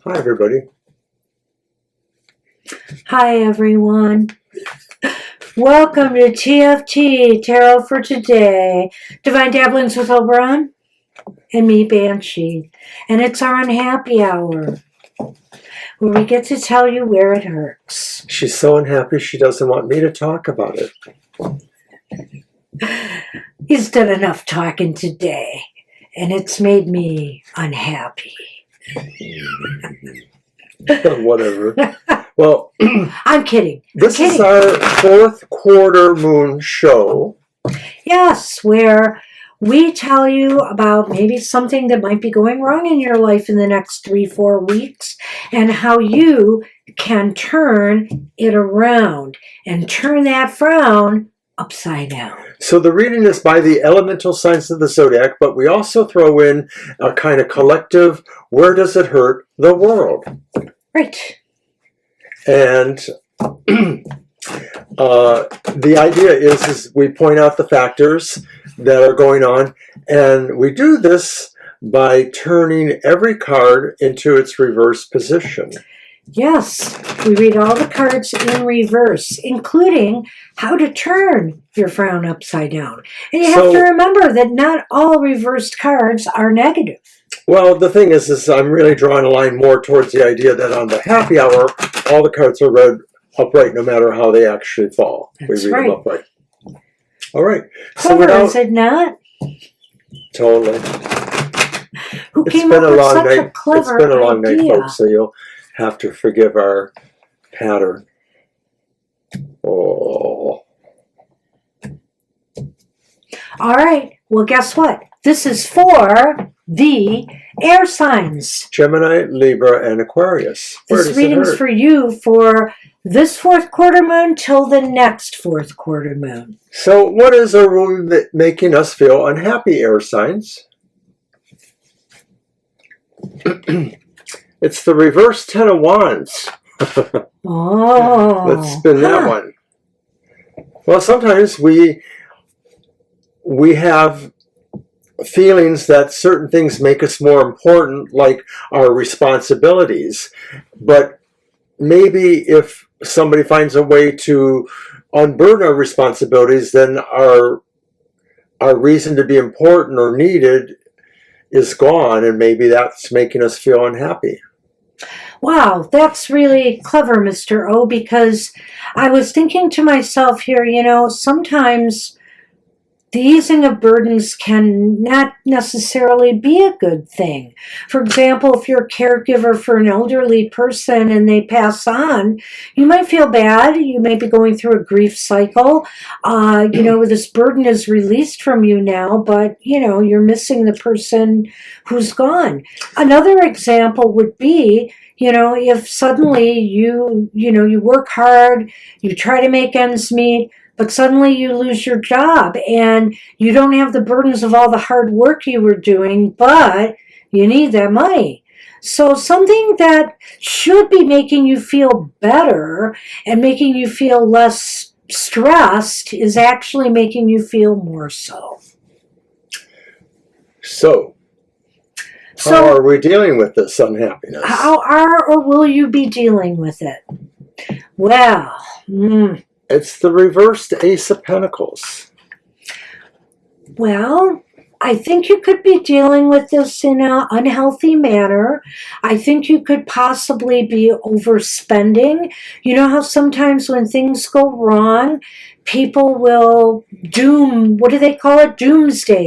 Hi, everybody. Hi, everyone. Welcome to TFT, Tarot for Today. Divine Dabblings with Oberon and me, Banshee. And it's our Unhappy Hour, where we get to tell you where it hurts. She's so unhappy she doesn't want me to talk about it. He's done enough talking today, and it's made me unhappy. Whatever. Well, I'm kidding. This is our fourth quarter moon show. Yes, where we tell you about maybe something that might be going wrong in your life in the next 3-4 weeks and how you can turn it around and turn that frown upside down. So the reading is by the elemental signs of the Zodiac, but we also throw in a kind of collective, where does it hurt the world? Right. And the idea is we point out the factors that are going on, and we do this by turning every card into its reverse position. Yes, we read all the cards in reverse, including how to turn your frown upside down. And you have to remember that not all reversed cards are negative. Well, the thing is I'm really drawing a line more towards the idea that on the happy hour, all the cards are read upright no matter how they actually fall. That's we read them upright. All right. Clever, is it not? Totally. Who came up with such a clever It's been a long night, folks, so you'll have to forgive our pattern. Oh. All right. Well, guess what? This is for the air signs. Gemini, Libra, and Aquarius. This reading's for you for this fourth quarter moon till the next fourth quarter moon. So what is a rule making us feel unhappy, air signs? It's the reverse 10 of Wands. Oh. Let's spin that one. Well, sometimes we have feelings that certain things make us more important, like our responsibilities. But maybe if somebody finds a way to unburden our responsibilities, then our reason to be important or needed is gone, and maybe that's making us feel unhappy. Wow, that's really clever, Mr. O, because I was thinking to myself here, sometimes the easing of burdens can not necessarily be a good thing. For example, if you're a caregiver for an elderly person and they pass on, you might feel bad. You may be going through a grief cycle. This burden is released from you now, but, you're missing the person who's gone. Another example would be, if suddenly you work hard, you try to make ends meet, but suddenly you lose your job and you don't have the burdens of all the hard work you were doing, but you need that money. So something that should be making you feel better and making you feel less stressed is actually making you feel more so. So how are we dealing with this unhappiness? How are or will you be dealing with it? Well, it's the reversed Ace of Pentacles. Well, I think you could be dealing with this in an unhealthy manner. I think you could possibly be overspending. You know how sometimes when things go wrong, people will doomsday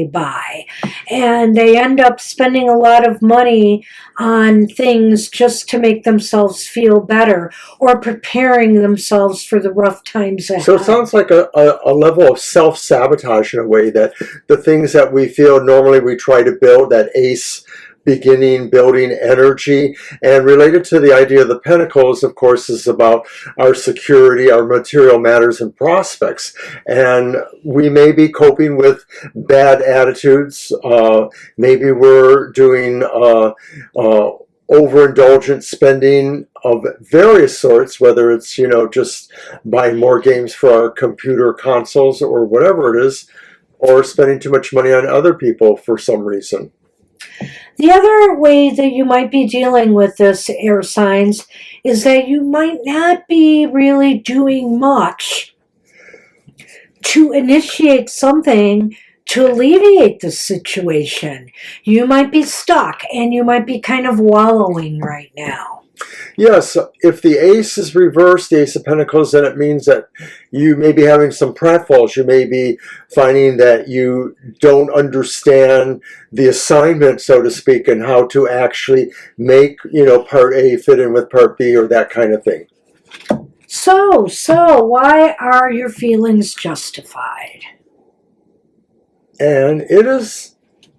buy. And they end up spending a lot of money on things just to make themselves feel better or preparing themselves for the rough times ahead. So it sounds like a level of self-sabotage in a way, that the things that we feel normally we try to build, that ace building energy. And related to the idea of the Pentacles, of course, is about our security, our material matters and prospects. And we may be coping with bad attitudes. Maybe we're doing overindulgent spending of various sorts, whether it's, just buying more games for our computer consoles or whatever it is, or spending too much money on other people for some reason. The other way that you might be dealing with this, air signs, is that you might not be really doing much to initiate something to alleviate the situation. You might be stuck and you might be kind of wallowing right now. Yes, if the ace is reversed, the ace of pentacles, then it means that you may be having some pratfalls. You may be finding that you don't understand the assignment, so to speak, and how to actually make, part A fit in with part B or that kind of thing. So, why are your feelings justified? And it is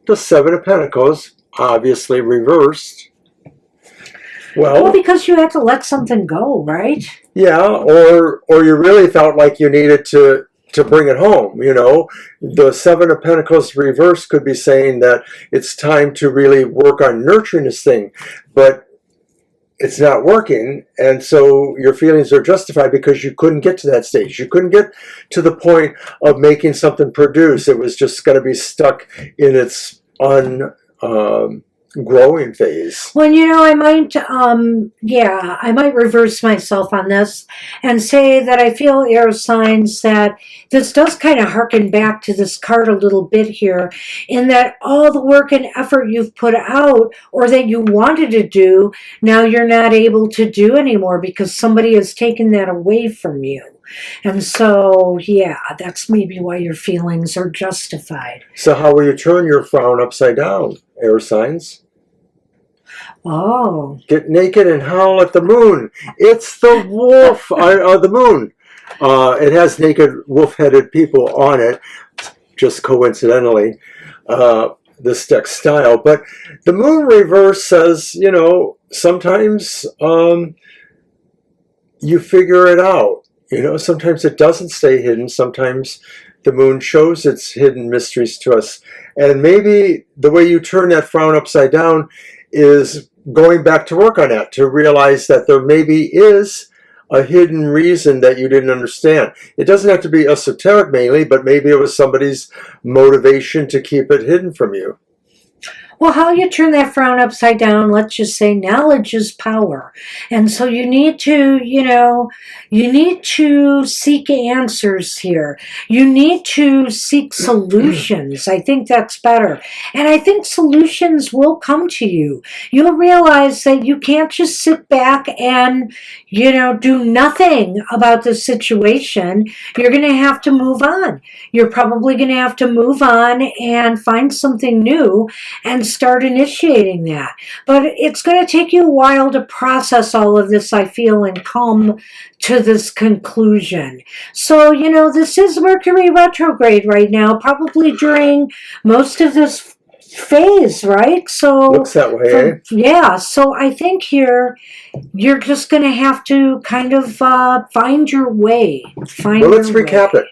the Seven of Pentacles, obviously reversed. Well, because you had to let something go, right? Yeah, or you really felt like you needed to bring it home, The Seven of Pentacles reverse could be saying that it's time to really work on nurturing this thing, but it's not working, and so your feelings are justified because you couldn't get to that stage. You couldn't get to the point of making something produce. It was just going to be stuck in its growing phase. Well, I might reverse myself on this and say that I feel, air signs, that this does kind of harken back to this card a little bit here, in that all the work and effort you've put out or that you wanted to do, now you're not able to do anymore because somebody has taken that away from you. And so, that's maybe why your feelings are justified. So how will you turn your frown upside down, air signs? Oh. Get naked and howl at the moon. It's the wolf, the moon. It has naked wolf-headed people on it, just coincidentally, this deck's style. But the moon reverse says, sometimes you figure it out. Sometimes it doesn't stay hidden. Sometimes the moon shows its hidden mysteries to us. And maybe the way you turn that frown upside down is going back to work on that, to realize that there maybe is a hidden reason that you didn't understand. It doesn't have to be esoteric mainly, but maybe it was somebody's motivation to keep it hidden from you. Well, how you turn that frown upside down, let's just say knowledge is power. And so you need to, seek answers here. You need to seek solutions. I think that's better. And I think solutions will come to you. You'll realize that you can't just sit back and, do nothing about the situation. You're going to have to move on. You're probably going to have to move on and find something new and start initiating that. But it's going to take you a while to process all of this, I feel, and come to this conclusion. So, this is Mercury retrograde right now, probably during most of this phase, right? So looks that way, eh? Yeah, so I think here you're just going to have to kind of find your way. Let's recap it.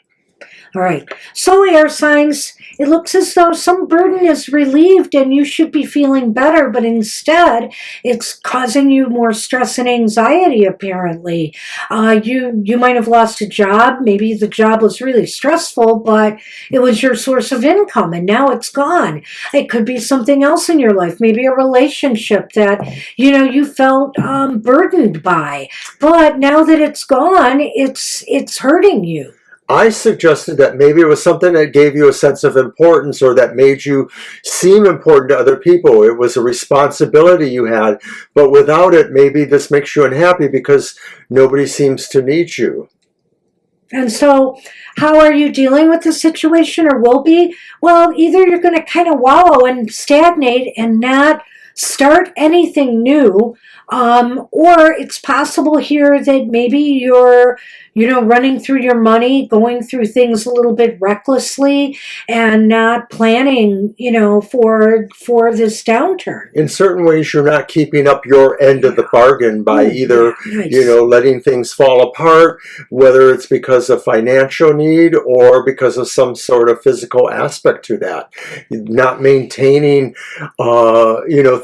All right. So, air signs, it looks as though some burden is relieved and you should be feeling better, but instead it's causing you more stress and anxiety, apparently. You might have lost a job. Maybe the job was really stressful, but it was your source of income and now it's gone. It could be something else in your life, maybe a relationship that, you felt burdened by. But now that it's gone, it's hurting you. I suggested that maybe it was something that gave you a sense of importance or that made you seem important to other people. It was a responsibility you had, but without it, maybe this makes you unhappy because nobody seems to need you. And so, how are you dealing with the situation, or will be? Well, either you're going to kind of wallow and stagnate and not start anything new, or it's possible here that maybe you're running through your money, going through things a little bit recklessly and not planning, for this downturn. In certain ways, you're not keeping up your end of the bargain by either, letting things fall apart, whether it's because of financial need or because of some sort of physical aspect to that. Not maintaining,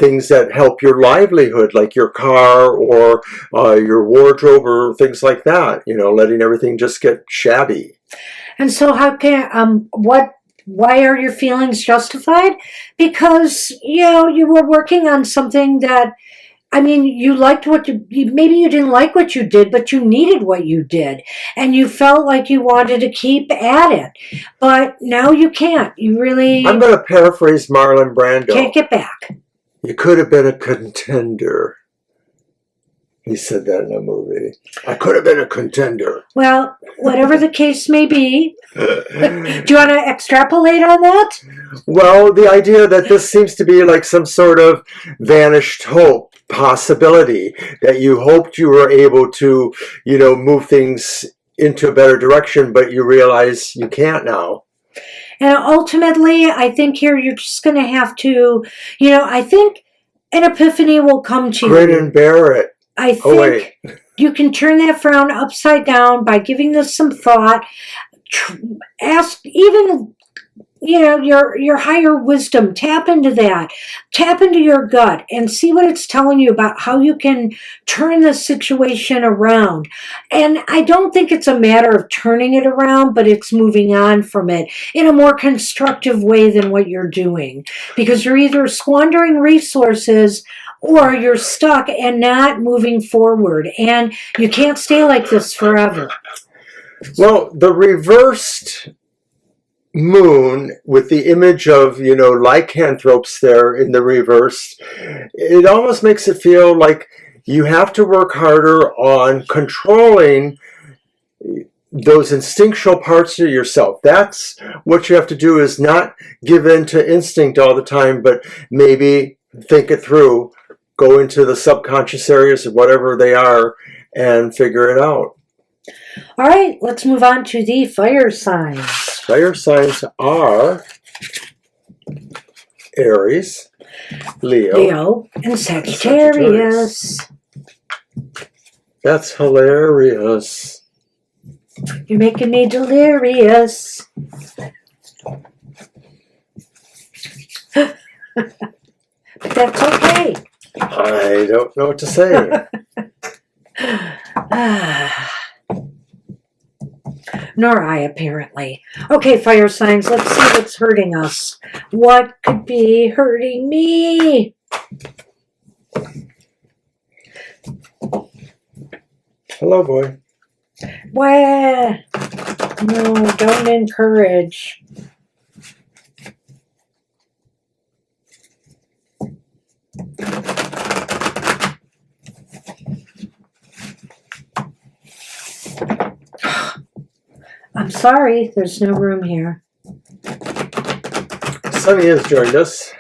things that help your livelihood, like your car or your wardrobe or things like that, letting everything just get shabby. And so how can, what why are your feelings justified? Because, you were working on something that, I mean, you liked maybe you didn't like what you did, but you needed what you did. And you felt like you wanted to keep at it. But now you can't. You really I'm going to paraphrase Marlon Brando. can't get back. You could have been a contender. He said that in a movie. I could have been a contender. Well, whatever the case may be, do you want to extrapolate on that? Well, the idea that this seems to be like some sort of vanished hope, possibility, that you hoped you were able to, move things into a better direction, but you realize you can't now. And ultimately, I think here you're just going to have to, I think an epiphany will come to you. Grin and bear it. I think you can turn that frown upside down by giving this some thought. Ask even, your higher wisdom. Tap into that. Tap into your gut and see what it's telling you about how you can turn the situation around. And I don't think it's a matter of turning it around, but it's moving on from it in a more constructive way than what you're doing. Because you're either squandering resources or you're stuck and not moving forward. And you can't stay like this forever. Well, the reversed moon with the image of, lycanthropes there in the reverse, it almost makes it feel like you have to work harder on controlling those instinctual parts of yourself. That's what you have to do, is not give in to instinct all the time, but maybe think it through. Go into the subconscious areas of whatever they are and figure it out. All right, let's move on to the fire signs. Fire signs are Aries, Leo, and Sagittarius. That's hilarious. You're making me delirious. But that's okay. I don't know what to say. Nor I, apparently. Okay, fire signs, let's see what's hurting us. What could be hurting me? Hello, boy. Well, no, don't encourage. I'm sorry, there's no room here. Sunny has joined us.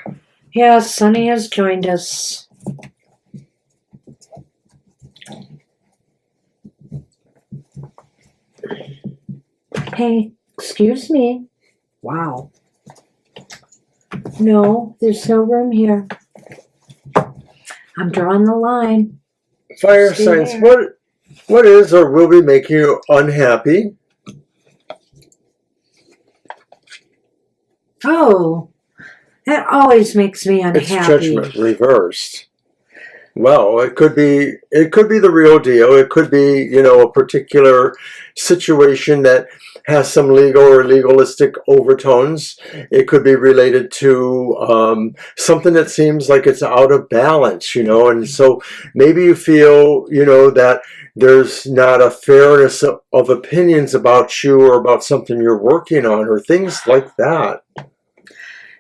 Yes, Sunny has joined us. Hey, excuse me. Wow. No, there's no room here. I'm drawing the line. Fire signs, what is or will be making you unhappy? Oh, that always makes me unhappy. It's judgment reversed. Well, it could be the real deal. It could be, a particular situation that has some legal or legalistic overtones. It could be related to something that seems like it's out of balance, and so maybe you feel, that there's not a fairness of opinions about you or about something you're working on or things like that.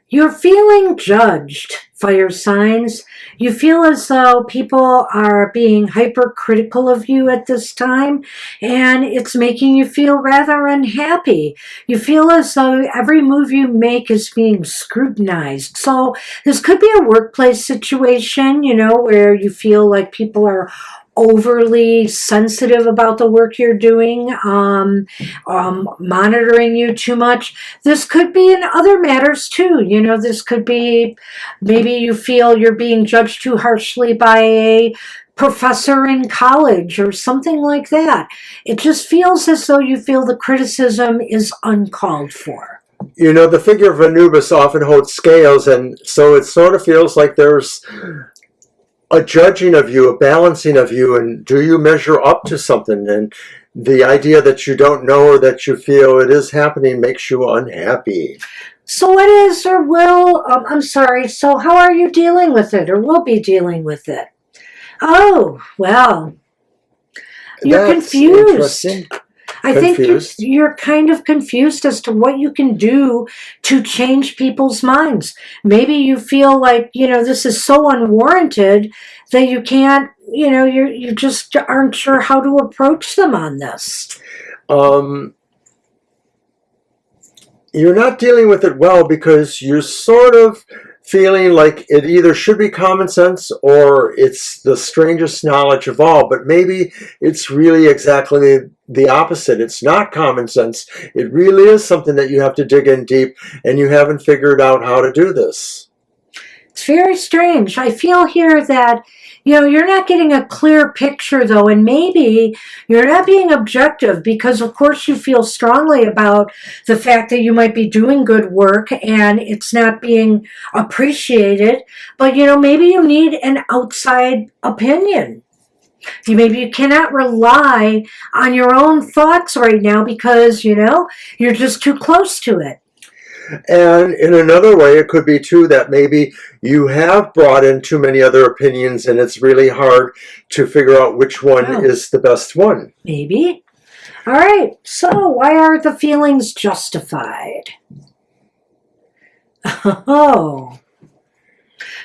You're feeling judged, fire signs. You feel as though people are being hypercritical of you at this time, and it's making you feel rather unhappy. You feel as though every move you make is being scrutinized. So this could be a workplace situation, where you feel like people are overly sensitive about the work you're doing, monitoring you too much. This could be in other matters too. This could be maybe you feel you're being judged too harshly by a professor in college or something like that. It just feels as though you feel the criticism is uncalled for. The figure of Anubis often holds scales, and so it sort of feels like there's a judging of you, a balancing of you, and do you measure up to something? And the idea that you don't know or that you feel it is happening makes you unhappy. So what is or will, I'm sorry, so how are you dealing with it or will be dealing with it? Oh, well, you're That's confused. interesting. I think Confused. you're kind of confused as to what you can do to change people's minds. Maybe you feel like, this is so unwarranted that you can't, you just aren't sure how to approach them on this. You're not dealing with it well because you're sort of feeling like it either should be common sense or it's the strangest knowledge of all, but maybe it's really exactly the opposite. It's not common sense. It really is something that you have to dig in deep, and you haven't figured out how to do this. It's very strange. I feel here that, you're not getting a clear picture though, and maybe you're not being objective because of course you feel strongly about the fact that you might be doing good work and it's not being appreciated, but maybe you need an outside opinion. Maybe you cannot rely on your own thoughts right now because, you're just too close to it. And in another way, it could be too that maybe you have brought in too many other opinions and it's really hard to figure out which one is the best one. Maybe. All right, so why are the feelings justified? Oh.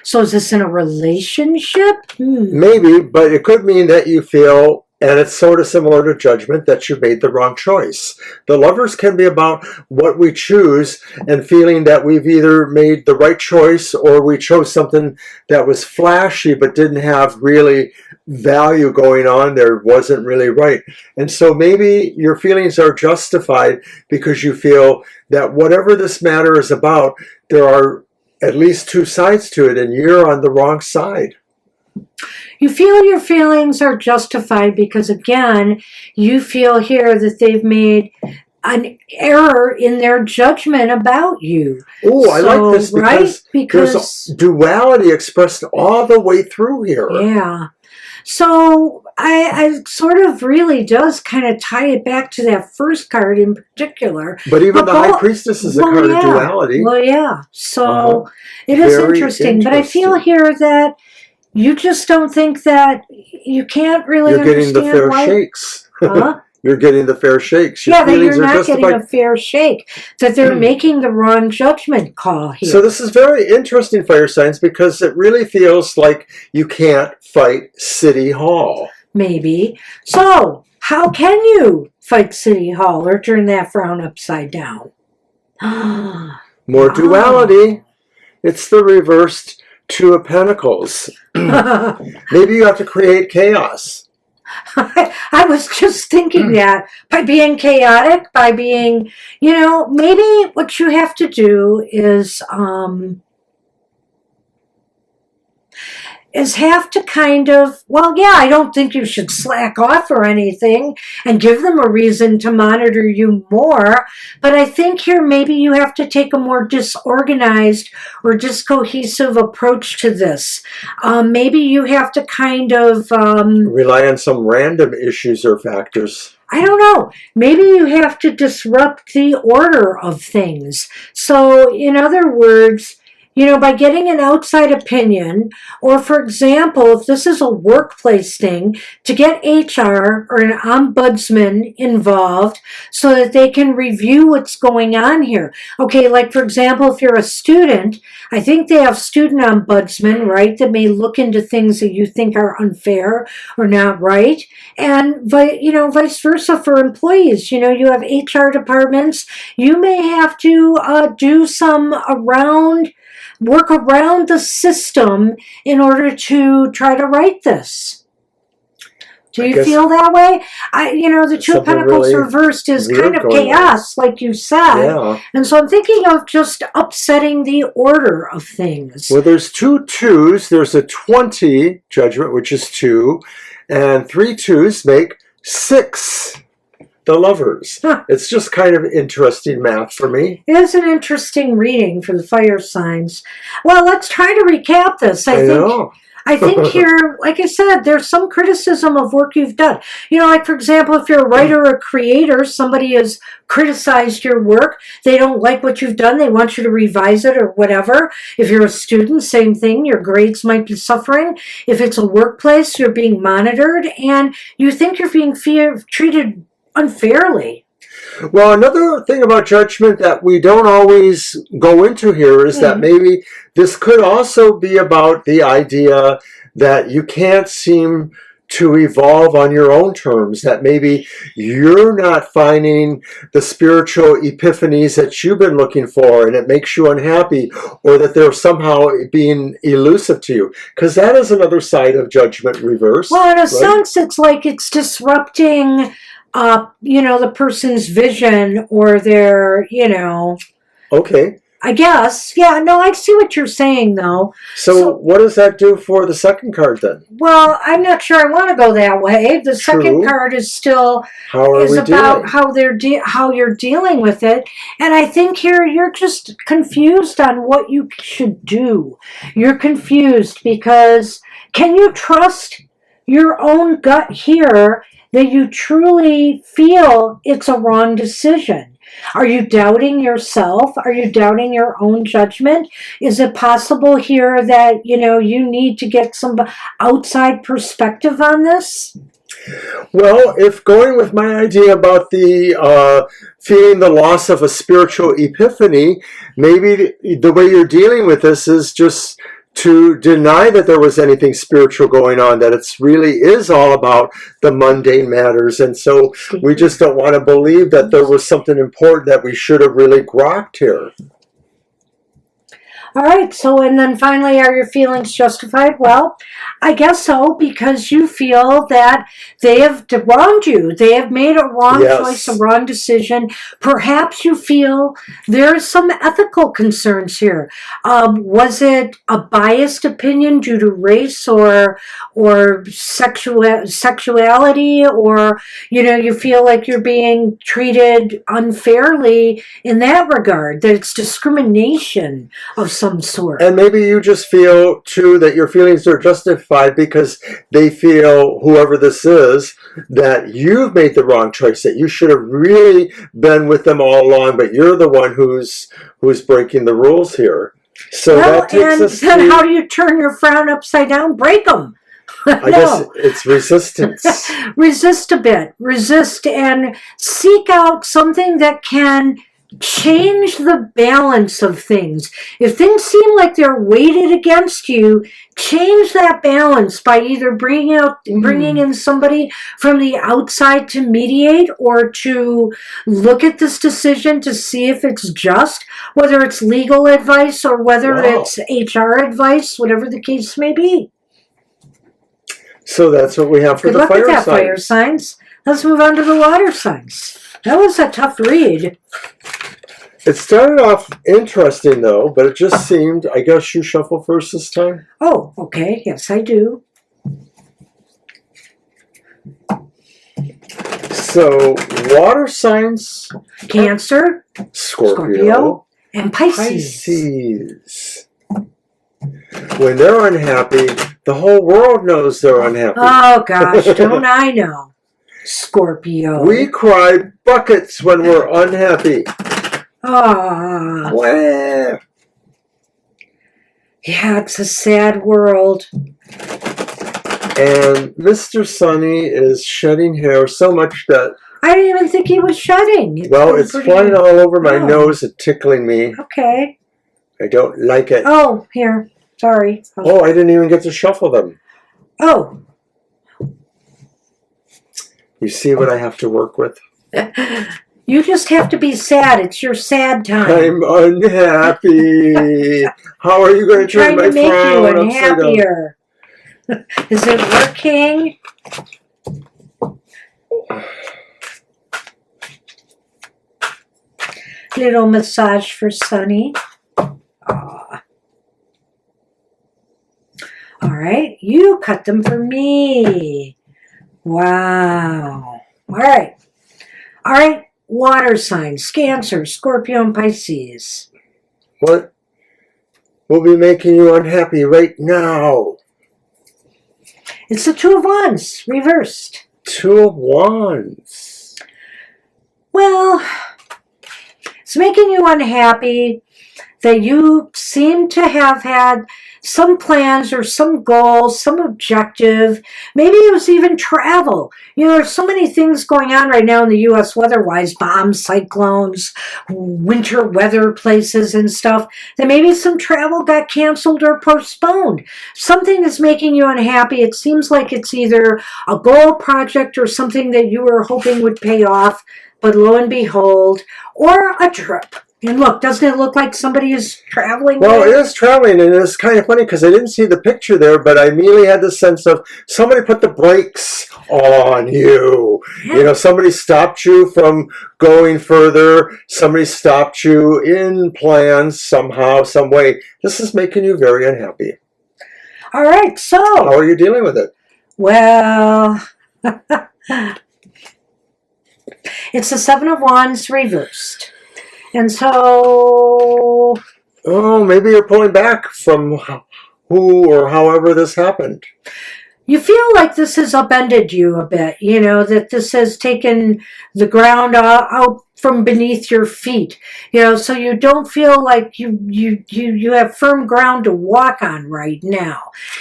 So is this in a relationship? Maybe, but it could mean that you feel, and it's sort of similar to judgment, that you made the wrong choice. The Lovers can be about what we choose and feeling that we've either made the right choice or we chose something that was flashy but didn't have really value going on there, wasn't really right. And so maybe your feelings are justified because you feel that whatever this matter is about, there are at least two sides to it, and you're on the wrong side. You feel your feelings are justified because, again, you feel here that they've made an error in their judgment about you. Oh, I like this because there's duality expressed all the way through here. Yeah. So I sort of really does kind of tie it back to that first card in particular. But even the High Priestess is a card of duality. Well, yeah. So it is interesting. But I feel here that you just don't think that you can't really understand You're getting the fair shakes. Huh? You're getting the fair shakes. That you're not getting a fair shake. That they're making the wrong judgment call here. So this is very interesting, fire signs, because it really feels like you can't fight City Hall. Maybe. So how can you fight City Hall or turn that frown upside down? More duality. It's the reversed Two of Pentacles. Maybe you have to create chaos. I was just thinking that by being chaotic, by being, maybe what you have to do is have to kind of, I don't think you should slack off or anything and give them a reason to monitor you more, but I think here maybe you have to take a more disorganized or discohesive approach to this. Maybe you have to kind of rely on some random issues or factors. I don't know. Maybe you have to disrupt the order of things. So, in other words, by getting an outside opinion, or for example, if this is a workplace thing, to get HR or an ombudsman involved so that they can review what's going on here. Okay, like for example, if you're a student, I think they have student ombudsmen, right, that may look into things that you think are unfair or not right. And, vice versa for employees. You have HR departments. You may have to do some work around the system in order to try to write this. Do you feel that way? The Two of Pentacles really reversed is kind of chaos, like you said. Yeah. And so I'm thinking of just upsetting the order of things. Well, there's 2 twos. There's a 20 judgment, which is 2. And 3 twos make 6. the Lovers. Huh. It's just kind of interesting math for me. It is an interesting reading for the fire signs. Well, let's try to recap this. I think here, like I said, there's some criticism of work you've done. You know, like for example, if you're a writer or creator, somebody has criticized your work. They don't like what you've done. They want you to revise it or whatever. If you're a student, same thing. Your grades might be suffering. If it's a workplace, you're being monitored and you think you're being treated unfairly. Well, another thing about judgment that we don't always go into here is that maybe this could also be about the idea that you can't seem to evolve on your own terms, that maybe you're not finding the spiritual epiphanies that you've been looking for and it makes you unhappy, or that they're somehow being elusive to you. Because that is another side of judgment reverse. Well, in a sense, it's like it's disrupting the person's vision or their, Okay. I guess. Yeah, no, I see what you're saying, though. So what does that do for the second card, then? Well, I'm not sure I want to go that way. The second card is still about how you're dealing with it. And I think here you're just confused on what you should do. You're confused because can you trust your own gut here that you truly feel it's a wrong decision? Are you doubting yourself? Are you doubting your own judgment? Is it possible here that, you need to get some outside perspective on this? Well, if going with my idea about the feeling the loss of a spiritual epiphany, maybe the way you're dealing with this is just to deny that there was anything spiritual going on, that it's really is all about the mundane matters. And so we just don't want to believe that there was something important that we should have really grokked here. All right, so and then finally, are your feelings justified? Well, I guess so, because you feel that they have wronged you. They have made a wrong choice, a wrong decision. Perhaps you feel there's some ethical concerns here. Was it a biased opinion due to race or sexuality, or you feel like you're being treated unfairly in that regard, that it's discrimination of some sort. And maybe you just feel, too, that your feelings are justified because they feel, whoever this is, that you've made the wrong choice, that you should have really been with them all along, but you're the one who's breaking the rules here. So that takes us then how do you turn your frown upside down? Break them. I guess it's resistance. Resist a bit. Resist and seek out something that can change the balance of things. If things seem like they're weighted against you, change that balance by either bringing in somebody from the outside to mediate, or to look at this decision to see if it's just, whether it's legal advice or whether it's HR advice, whatever the case may be. So that's what we have for the fire signs. Good luck with that, fire signs. Let's move on to the water signs. That was a tough read. It started off interesting, though, but it just seemed, I guess you shuffle first this time? Oh, okay. Yes, I do. So, water signs. Cancer, Scorpio, and Pisces. Pisces. When they're unhappy, the whole world knows they're unhappy. Oh, gosh, don't I know. Scorpio. We cry buckets when we're unhappy. Ah. Wah. Yeah, it's a sad world. And Mr. Sunny is shedding hair so much that... I didn't even think he was shedding. It's flying all over my nose and tickling me. Okay. I don't like it. Oh, here. Sorry. Oh, I didn't even get to shuffle them. Oh. You see what I have to work with? You just have to be sad. It's your sad time. I'm unhappy. How are you going to turn my frown upside down? Is it working? Little massage for Sunny. Aww. All right, you cut them for me. Wow. All right. All right, water signs, Cancer, Scorpio, and Pisces. What will be making you unhappy right now? It's the Two of Wands, reversed. Two of Wands. Well, it's making you unhappy that you seem to have had some plans or some goals, some objective. Maybe it was even travel. You know, there's so many things going on right now in the U.S. weather-wise, bombs, cyclones, winter weather places and stuff, that maybe some travel got canceled or postponed. Something is making you unhappy. It seems like it's either a goal project or something that you were hoping would pay off, but lo and behold, or a trip. And look, doesn't it look like somebody is traveling? Well, it is traveling, and it's kind of funny because I didn't see the picture there, but I immediately had the sense of somebody put the brakes on you. Yeah. You know, somebody stopped you from going further. Somebody stopped you in plans somehow, some way. This is making you very unhappy. All right, so. How are you dealing with it? Well, it's the Seven of Wands reversed. And so... Oh, maybe you're pulling back from who or however this happened. You feel like this has upended you a bit, you know, that this has taken the ground out from beneath your feet, you know, so you don't feel like you have firm ground to walk on right now.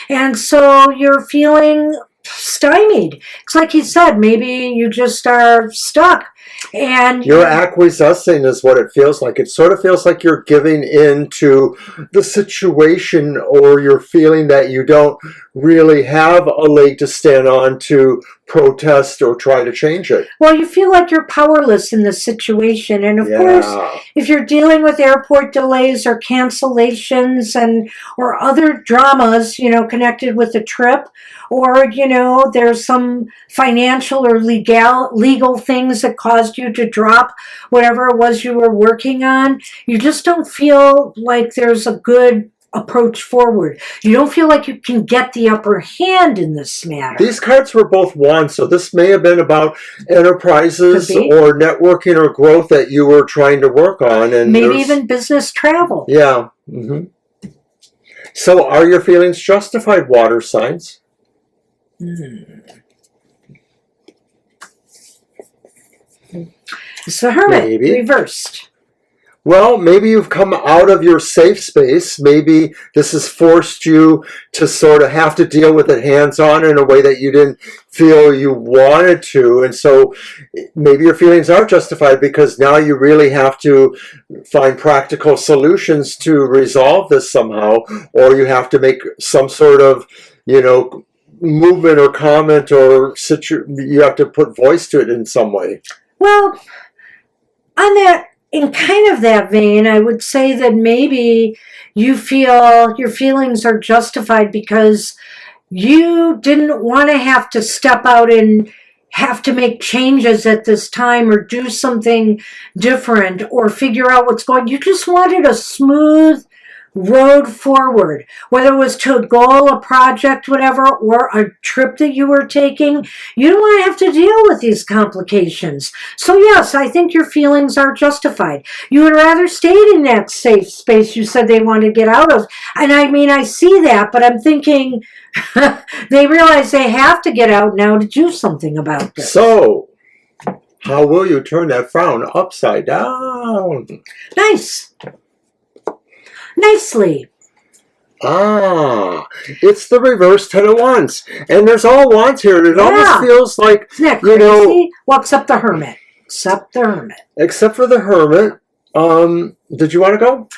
And so you're feeling stymied. It's like you said, maybe you just are stuck. And you're acquiescing is what it feels like. It sort of feels like you're giving in to the situation, or you're feeling that you don't really have a leg to stand on to protest or try to change it. Well, you feel like you're powerless in the situation. And of course, if you're dealing with airport delays or cancellations or other dramas, you know, connected with the trip, or, you know, there's some financial or legal things that caused you to drop whatever it was you were working on, you just don't feel like there's a good approach forward. You don't feel like you can get the upper hand in this matter. These cards were both wands, so this may have been about enterprises or networking or growth that you were trying to work on. And maybe even business travel. Yeah. So are your feelings justified, water signs? It's the Hermit, reversed. Well, maybe you've come out of your safe space. Maybe this has forced you to sort of have to deal with it hands-on in a way that you didn't feel you wanted to. And so maybe your feelings are justified because now you really have to find practical solutions to resolve this somehow, or you have to make some sort of, you know, movement or comment, or you have to put voice to it in some way. Well, in kind of that vein, I would say that maybe you feel your feelings are justified because you didn't want to have to step out and have to make changes at this time or do something different or figure out what's going on. You just wanted a smooth road forward, whether it was to a goal, a project, whatever, or a trip that you were taking. You don't want to have to deal with these complications. So yes, I think your feelings are justified. You would rather stay in that safe space you said they wanted to get out of. And I mean, I see that, but I'm thinking they realize they have to get out now to do something about this. So, how will you turn that frown upside down? Nice. Nicely. It's the reverse 10 of Wands. And there's all wands here. It almost feels like, you know... Well, except the Hermit. Except for the Hermit. Did you want to go?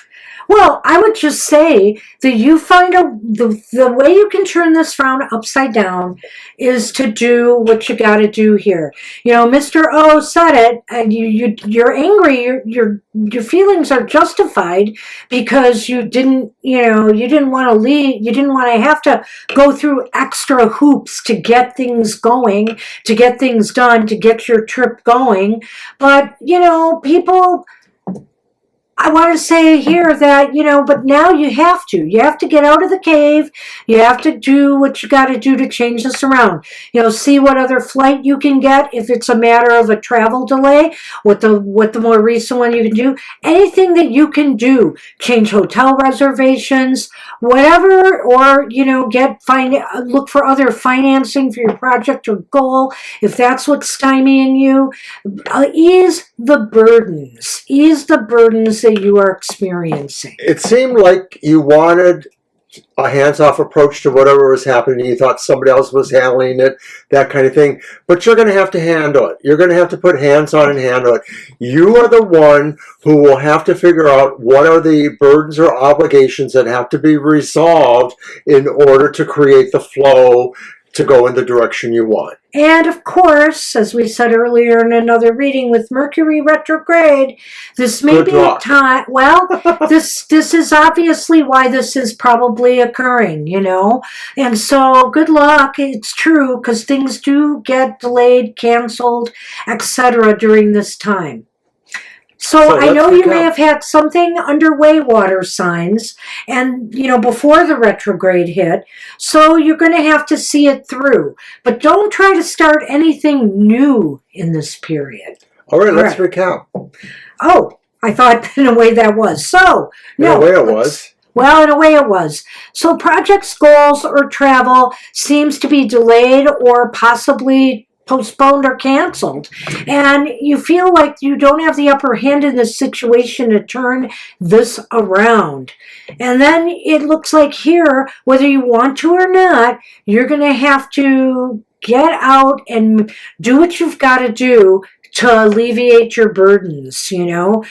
Well, I would just say that you find the way you can turn this frown upside down is to do what you got to do here. You know, Mr. O said it, and you're angry. Your feelings are justified because you didn't want to leave. You didn't want to have to go through extra hoops to get things going, to get things done, to get your trip going. But you know, people I want to say here that, but now you have to. You have to get out of the cave. You have to do what you got to do to change this around. See what other flight you can get if it's a matter of a travel delay, what the more recent one you can do. Anything that you can do. Change hotel reservations, whatever, or, look for other financing for your project or goal if that's what's stymieing you. Ease the burdens. Ease the burdens that you are experiencing. It seemed like you wanted a hands-off approach to whatever was happening. You thought somebody else was handling it, that kind of thing. But you're going to have to handle it. You're going to have to put hands on and handle it. You are the one who will have to figure out what are the burdens or obligations that have to be resolved in order to create the flow to go in the direction you want. And of course, as we said earlier in another reading, with Mercury retrograde, this may be a time. Well, this is obviously why this is probably occurring, And so, good luck. It's true, because things do get delayed, canceled, etc. during this time. So I know you may have had something underway, water signs, and, before the retrograde hit. So you're going to have to see it through. But don't try to start anything new in this period. All right, let's recap. Oh, I thought in a way that was. So, no. In a way it was. Well, in a way it was. So projects, goals, or travel seems to be delayed or possibly postponed or canceled, and you feel like you don't have the upper hand in this situation to turn this around. And then it looks like here, whether you want to or not, you're going to have to get out and do what you've got to do to alleviate your burdens, to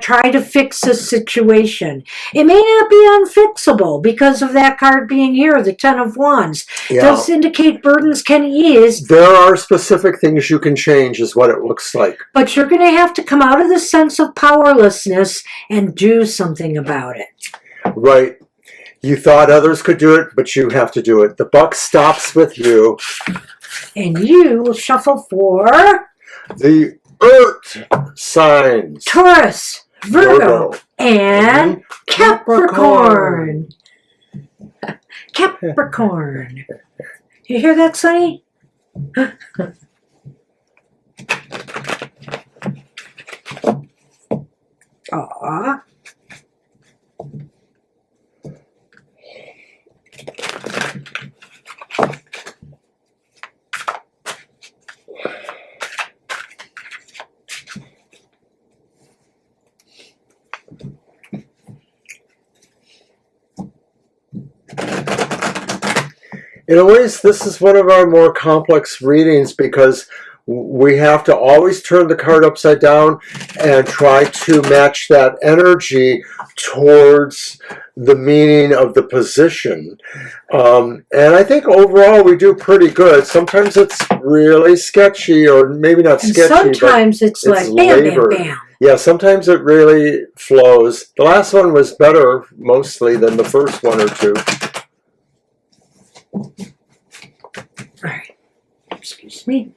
try to fix this situation. It may not be unfixable because of that card being here, the Ten of Wands. Yeah. Does indicate burdens can ease. There are specific things you can change, is what it looks like. But you're going to have to come out of the sense of powerlessness and do something about it. Right. You thought others could do it, but you have to do it. The buck stops with you. And you will shuffle for the Earth signs. Taurus, Virgo, and Capricorn. Capricorn. You hear that, Sonny? Aww. In a ways, this is one of our more complex readings because we have to always turn the card upside down and try to match that energy towards the meaning of the position. And I think overall we do pretty good. Sometimes it's really sketchy, or maybe not sketchy, sometimes but it's like bam, bam, bam. Yeah, sometimes it really flows. The last one was better mostly than the first one or two. All right. Excuse me.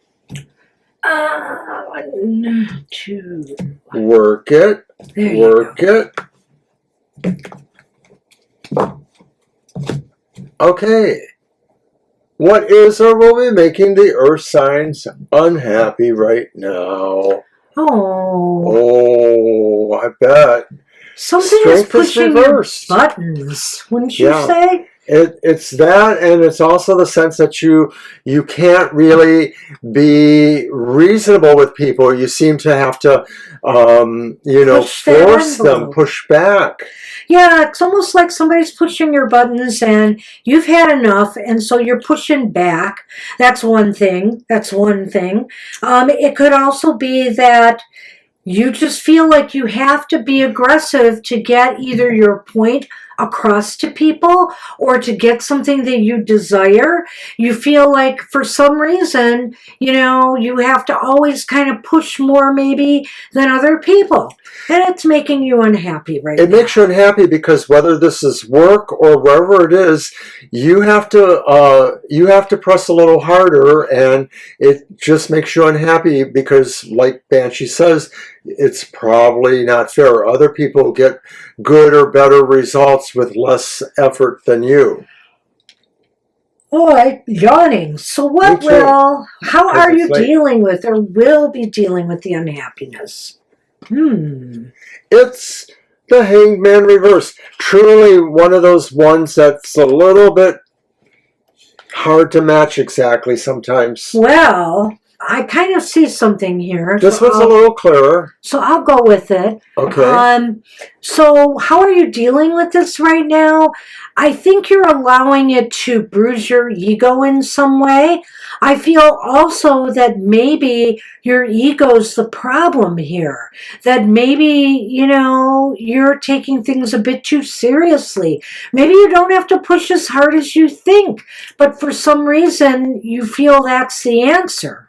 1, 2. Work it. There Work it. Okay. What is or will be making the earth signs unhappy right now? Oh, I bet. Something is pushing your buttons, wouldn't you say? It's that, and it's also the sense that you can't really be reasonable with people. You seem to have to, force them, push back. Yeah, it's almost like somebody's pushing your buttons and you've had enough, and so you're pushing back. That's one thing. It could also be that you just feel like you have to be aggressive to get either your point across to people or to get something that you desire. You feel like for some reason, you have to always kind of push more maybe than other people. And it's making you unhappy right now. It makes you unhappy because whether this is work or wherever it is, you have to press a little harder, and it just makes you unhappy because, like Banshee says, it's probably not fair. Other people get good or better results with less effort than you. Oh, I'm yawning. So Me too, how 'cause are it's you late. dealing with or will be dealing with the unhappiness? It's the Hangman reverse. Truly one of those ones that's a little bit hard to match exactly sometimes. Well, I kind of see something here. This one's a little clearer. So I'll go with it. Okay. So how are you dealing with this right now? I think you're allowing it to bruise your ego in some way. I feel also that maybe your ego's the problem here. That maybe, you're taking things a bit too seriously. Maybe you don't have to push as hard as you think, but for some reason you feel that's the answer.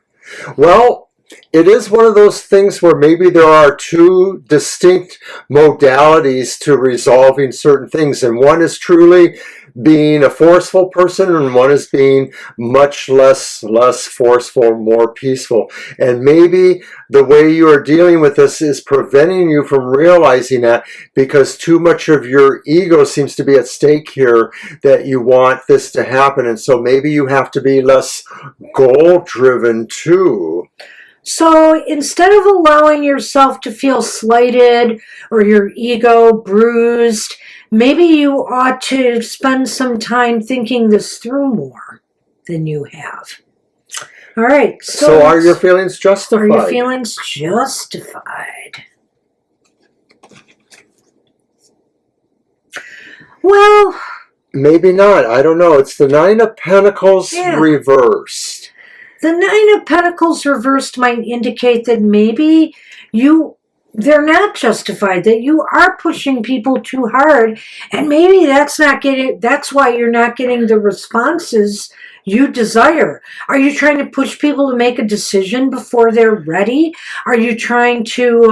Well, it is one of those things where maybe there are two distinct modalities to resolving certain things, and one is truly being a forceful person, and one is being much less forceful, more peaceful. And maybe the way you are dealing with this is preventing you from realizing that, because too much of your ego seems to be at stake here, that you want this to happen, and so maybe you have to be less goal-driven too. So instead of allowing yourself to feel slighted or your ego bruised, maybe you ought to spend some time thinking this through more than you have. All right. So are your feelings justified? Are your feelings justified? Well, maybe not. I don't know. It's the Nine of Pentacles reversed. The Nine of Pentacles reversed might indicate that maybe they're not justified, that you are pushing people too hard, and maybe that's why you're not getting the responses you desire. Are you trying to push people to make a decision before they're ready? Are you trying to,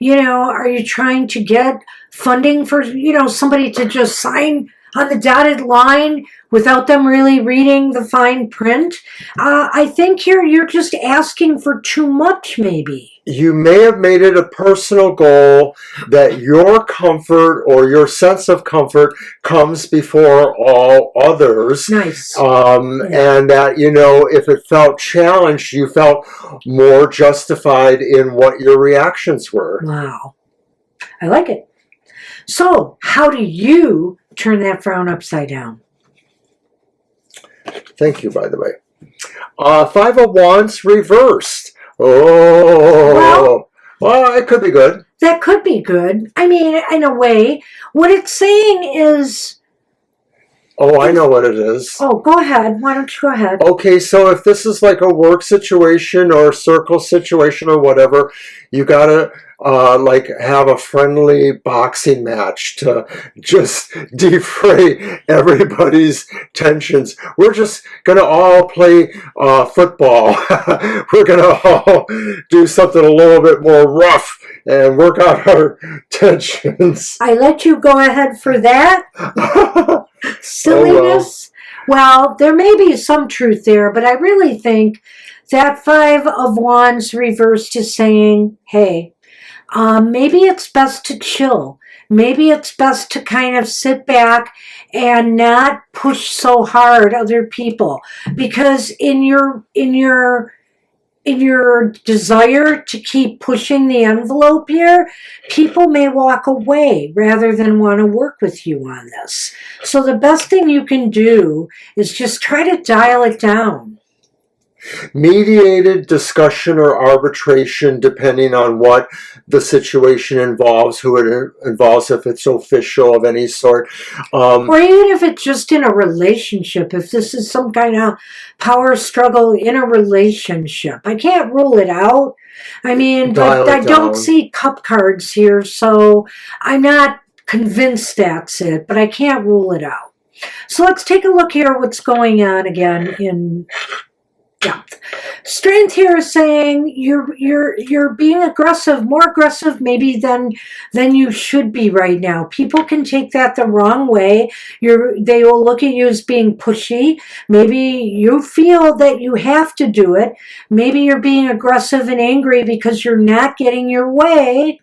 are you trying to get funding for, somebody to just sign on the dotted line without them really reading the fine print? I think here you're just asking for too much, maybe. You may have made it a personal goal that your comfort or your sense of comfort comes before all others. Nice. And that, if it felt challenged, you felt more justified in what your reactions were. Wow. I like it. So, how do you turn that frown upside down? Thank you, by the way. Five of Wands reversed. Oh, well, it could be good. That could be good. I mean, in a way, what it's saying is... Oh, I know what it is. Oh, go ahead. Why don't you go ahead? Okay, so if this is like a work situation or a circle situation or whatever, you gotta have a friendly boxing match to just defray everybody's tensions. We're just gonna all play football. We're gonna all do something a little bit more rough and work out our tensions. I let you go ahead for that. Silliness. Well, there may be some truth there, but I really think that Five of Wands reversed is saying, hey, maybe it's best to chill. Maybe it's best to kind of sit back and not push so hard other people, because in your desire to keep pushing the envelope here, people may walk away rather than want to work with you on this. So the best thing you can do is just try to dial it down. Mediated discussion or arbitration, depending on what the situation involves, who it involves, if it's official of any sort. Or even if it's just in a relationship, if this is some kind of power struggle in a relationship. I can't rule it out. I mean, but I don't see cup cards here, so I'm not convinced that's it, but I can't rule it out. So let's take a look here what's going on again in depth. Strength here is saying you're being aggressive, more aggressive maybe than you should be right now. People can take that the wrong way. They will look at you as being pushy. Maybe you feel that you have to do it. Maybe you're being aggressive and angry because you're not getting your way.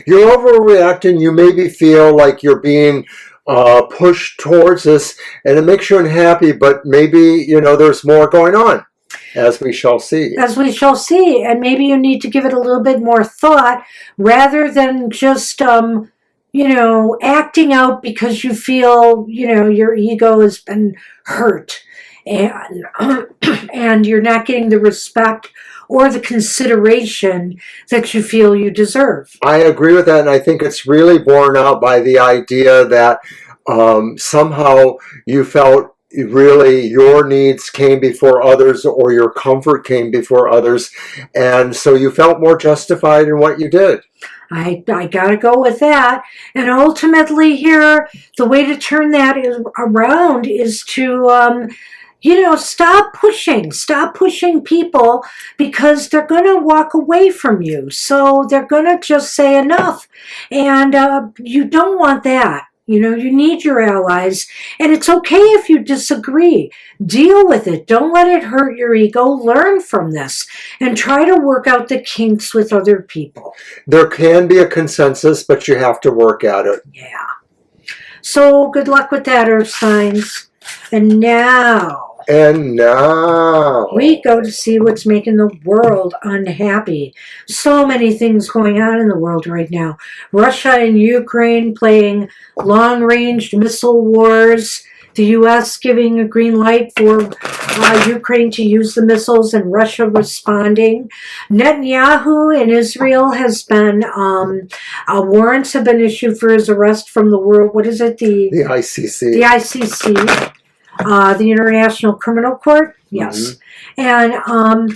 You're overreacting. You maybe feel like you're being pushed towards this, and it makes you unhappy, but maybe, there's more going on, as we shall see. As we shall see. And maybe you need to give it a little bit more thought rather than just, acting out because you feel, your ego has been hurt and, and you're not getting the respect or the consideration that you feel you deserve. I agree with that, and I think it's really borne out by the idea that somehow you felt really your needs came before others, or your comfort came before others, and so you felt more justified in what you did. I gotta go with that. And ultimately here, the way to turn that around is to stop pushing people, because they're going to walk away from you. So they're going to just say enough. And you don't want that. You need your allies. And it's okay if you disagree. Deal with it. Don't let it hurt your ego. Learn from this and try to work out the kinks with other people. There can be a consensus, but you have to work at it. Yeah. So good luck with that, Earth signs. And now we go to see what's making the world unhappy. So many things going on in the world right now. Russia and Ukraine playing long-range missile wars. The U.S. giving a green light for Ukraine to use the missiles, and Russia responding. Netanyahu in Israel has been, warrants have been issued for his arrest from the world. What is it? The ICC. The ICC. The International Criminal Court, yes. Mm-hmm.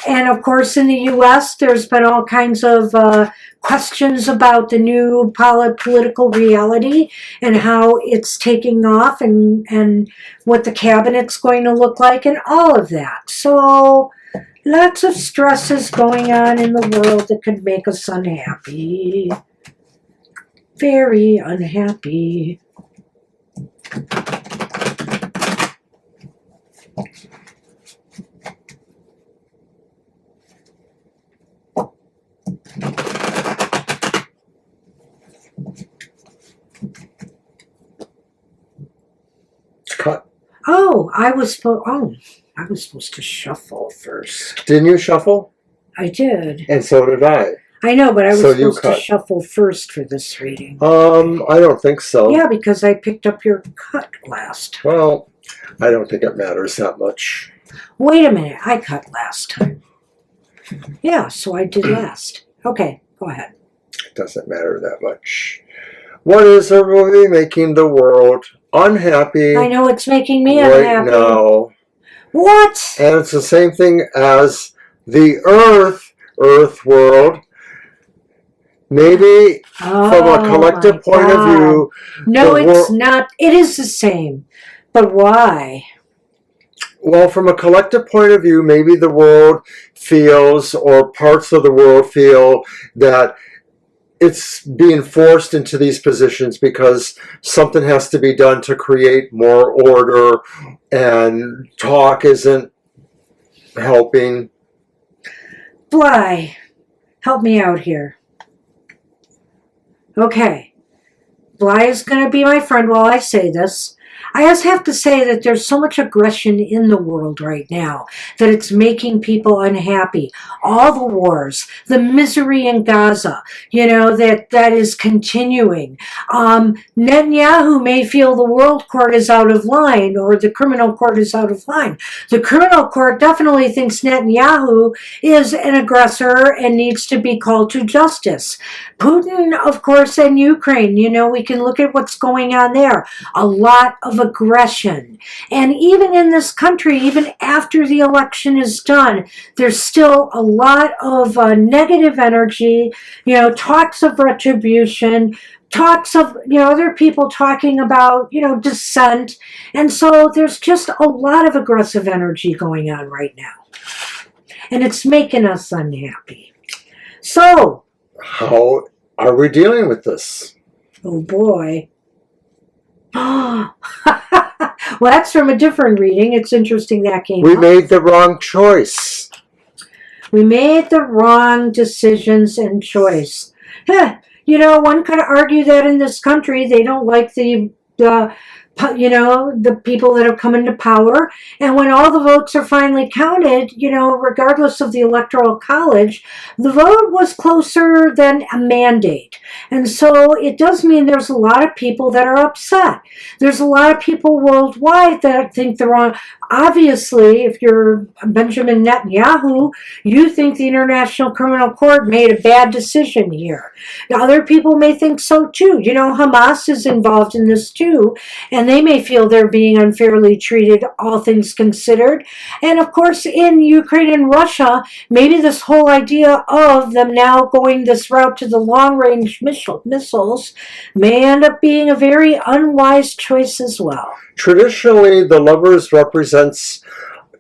And of course in the U.S. there's been all kinds of questions about the new political reality and how it's taking off, and what the cabinet's going to look like, and all of that. So lots of stresses going on in the world that could make us unhappy. Very unhappy. Cut. I was supposed to shuffle first. Didn't you shuffle? I did. And so did I. I know, but I was supposed to shuffle first for this reading. I don't think so. Yeah, because I picked up your cut last. Well, I don't think it matters that much. Wait a minute, I cut last time. Yeah, so I did last. Okay, go ahead. It doesn't matter that much. What is really making the world unhappy? I know it's making me right unhappy. Now. What? And it's the same thing as the Earth world. Maybe from a collective point of view. No, it's not. It is the same. But why? Well, from a collective point of view, maybe the world feels, or parts of the world feel, that it's being forced into these positions because something has to be done to create more order, and talk isn't helping. Bly, help me out here. Okay, Bly is going to be my friend while I say this. I just have to say that there's so much aggression in the world right now that it's making people unhappy. All the wars, the misery in Gaza, that is continuing. Netanyahu may feel the world court is out of line, or the criminal court is out of line. The criminal court definitely thinks Netanyahu is an aggressor and needs to be called to justice. Putin, of course, and Ukraine, we can look at what's going on there. A lot of aggression. And even in this country, even after the election is done, there's still a lot of negative energy, talks of retribution, talks of, other people talking about, dissent. And so there's just a lot of aggressive energy going on right now. and it's making us unhappy. So, how are we dealing with this? oh boy. Well, that's from a different reading. It's interesting that came We up. made the wrong choice. We made the wrong decisions and choice. You know, one could argue that in this country they don't like the people that have come into power. And when all the votes are finally counted, you know, regardless of the electoral college, the vote was closer than a mandate. And so it does mean there's a lot of people that are upset. There's a lot of people worldwide that think the wrong. Obviously, if you're Benjamin Netanyahu, you think the International Criminal Court made a bad decision here. Now, other people may think so too. You know, Hamas is involved in this too, and they may feel they're being unfairly treated, all things considered. And of course, in Ukraine and Russia, maybe this whole idea of them now going this route to the long-range missiles may end up being a very unwise choice as well. Traditionally, the lovers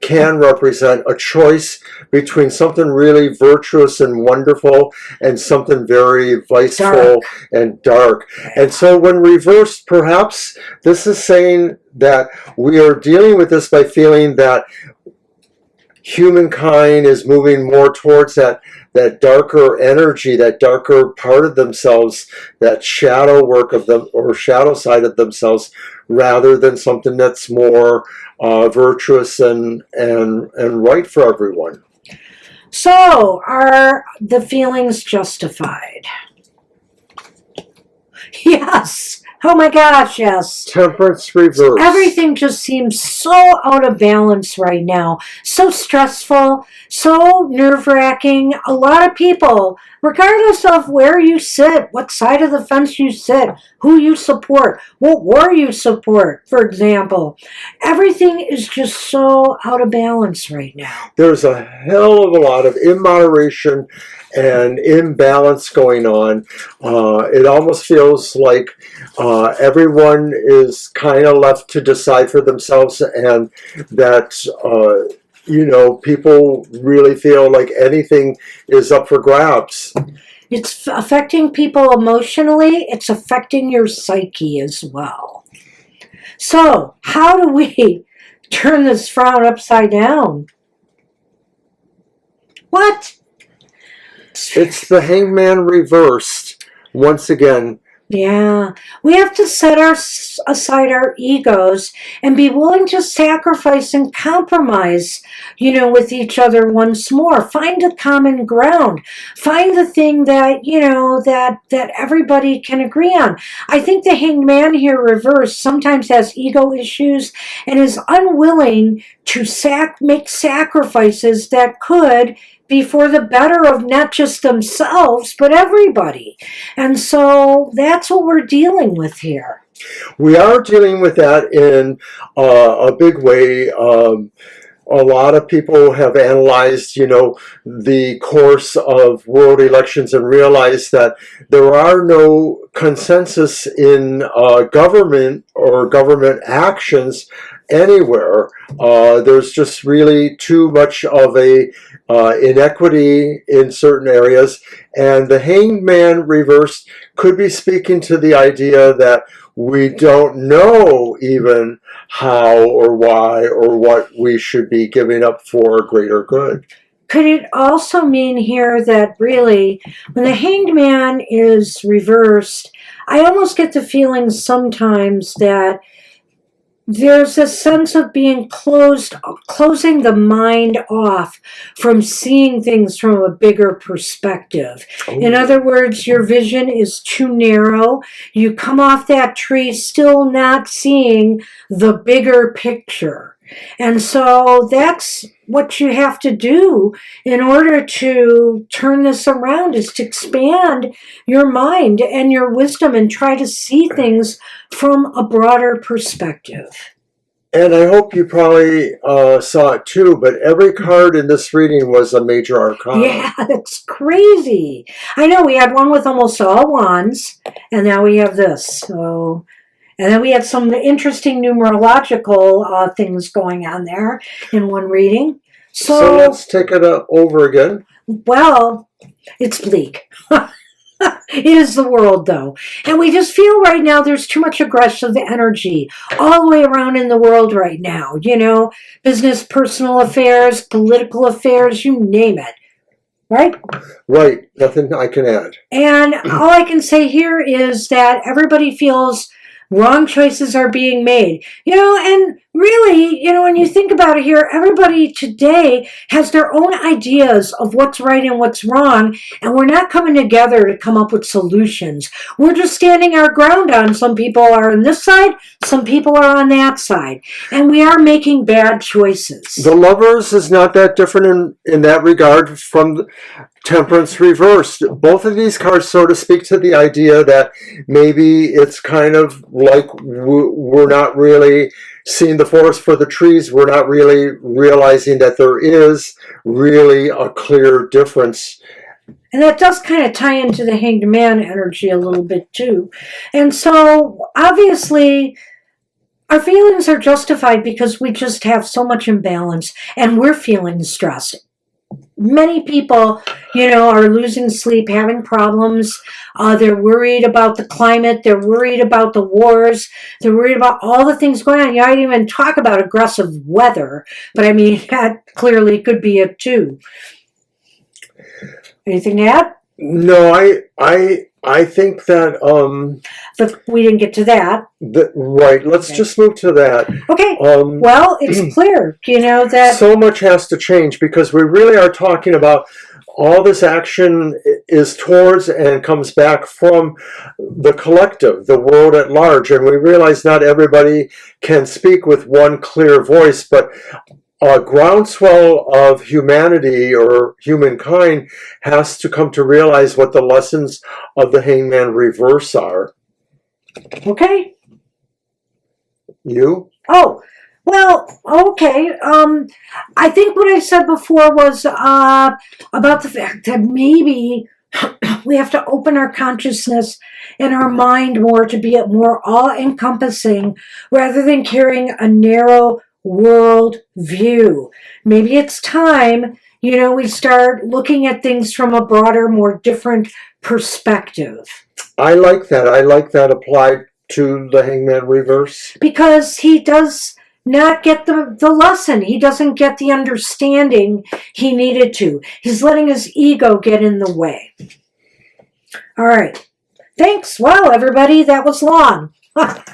can represent a choice between something really virtuous and wonderful and something very viceful and dark. And so when reversed, perhaps this is saying that we are dealing with this by feeling that humankind is moving more towards that darker energy, that darker part of themselves, that shadow work of them or shadow side of themselves, rather than something that's more virtuous and right for everyone. So, are the feelings justified? Yes. Oh my gosh, yes. Temperance reverse. Everything just seems so out of balance right now. So stressful, so nerve-wracking. A lot of people, regardless of where you sit, what side of the fence you sit, who you support, what war you support, for example, everything is just so out of balance right now. There's a hell of a lot of immoderation and imbalance going on. It almost feels like everyone is kind of left to decide for themselves, and that people really feel like anything is up for grabs. It's affecting people emotionally. It's affecting your psyche as well. So, how do we turn this frown upside down? What? It's the Hangman reversed once again. Yeah, we have to set aside our egos and be willing to sacrifice and compromise, with each other once more. Find a common ground. Find the thing that, that everybody can agree on. I think the Hanged Man here reversed sometimes has ego issues and is unwilling to make sacrifices that could be for the better of not just themselves, but everybody. And so that's what we're dealing with here. We are dealing with that in a big way. A lot of people have analyzed, the course of world elections and realized that there are no consensus in government or government actions anywhere. There's just really too much of a inequity in certain areas, and the Hanged Man reversed could be speaking to the idea that we don't know even how or why or what we should be giving up for greater good. Could it also mean here that really, when the Hanged Man is reversed, I almost get the feeling sometimes that there's a sense of being closing the mind off from seeing things from a bigger perspective. Oh. In other words, your vision is too narrow. You come off that tree still not seeing the bigger picture. And so that's what you have to do in order to turn this around, is to expand your mind and your wisdom and try to see things from a broader perspective. And I hope you probably saw it too, but every card in this reading was a major arcana. Yeah, that's crazy. I know, we had one with almost all wands, and now we have this. So, and then we had some interesting numerological things going on there in one reading. So let's take it over again. Well, it's bleak. It is the world, though. And we just feel right now there's too much aggressive energy all the way around in the world right now. You know, business, personal affairs, political affairs, you name it. Right? Right. Nothing I can add. And all I can say here is that everybody feels wrong choices are being made. You know, and really, you know, when you think about it here, everybody today has their own ideas of what's right and what's wrong, and we're not coming together to come up with solutions. We're just standing our ground on some people are on this side, some people are on that side, and we are making bad choices. The Lovers is not that different in that regard from Temperance reversed. Both of these cards sort of speak to the idea that maybe it's kind of like we're not really seeing the forest for the trees. We're not really realizing that there is really a clear difference. And that does kind of tie into the Hanged Man energy a little bit too. And so obviously our feelings are justified because we just have so much imbalance and we're feeling stressed. Many people, you know, are losing sleep, having problems. They're worried about the climate. They're worried about the wars. They're worried about all the things going on. You don't even talk about aggressive weather, but I mean, that clearly could be it too. Anything to add? No, I think that But we didn't get to that. Right. Let's just move to that. Okay. Well, it's clear, you know, that so much has to change because we really are talking about all this action is towards and comes back from the collective, the world at large, and we realize not everybody can speak with one clear voice, but a groundswell of humanity or humankind has to come to realize what the lessons of the Hangman reverse are. Okay. You? Oh, well, okay. I think what I said before was about the fact that maybe we have to open our consciousness and our mind more to be more all-encompassing rather than carrying a narrow world view. Maybe it's time, you know, we start looking at things from a broader, more different perspective. I like that. I like that applied to the Hangman reverse. Because he does not get the lesson. He doesn't get the understanding he needed to. He's letting his ego get in the way. All right. Thanks. Wow, everybody, that was long. But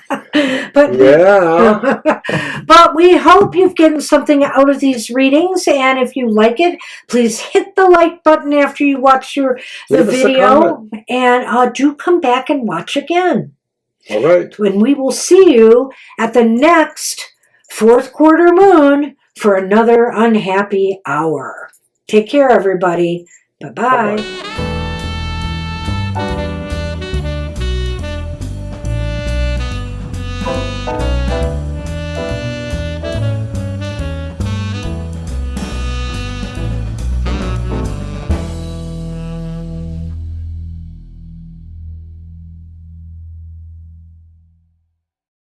yeah. But we hope you've gotten something out of these readings, and if you like it, please hit the like button after you watch the video, and do come back and watch again. All right. And we will see you at the next fourth quarter moon for another Unhappy Hour. Take care, everybody. Bye-bye. Bye-bye.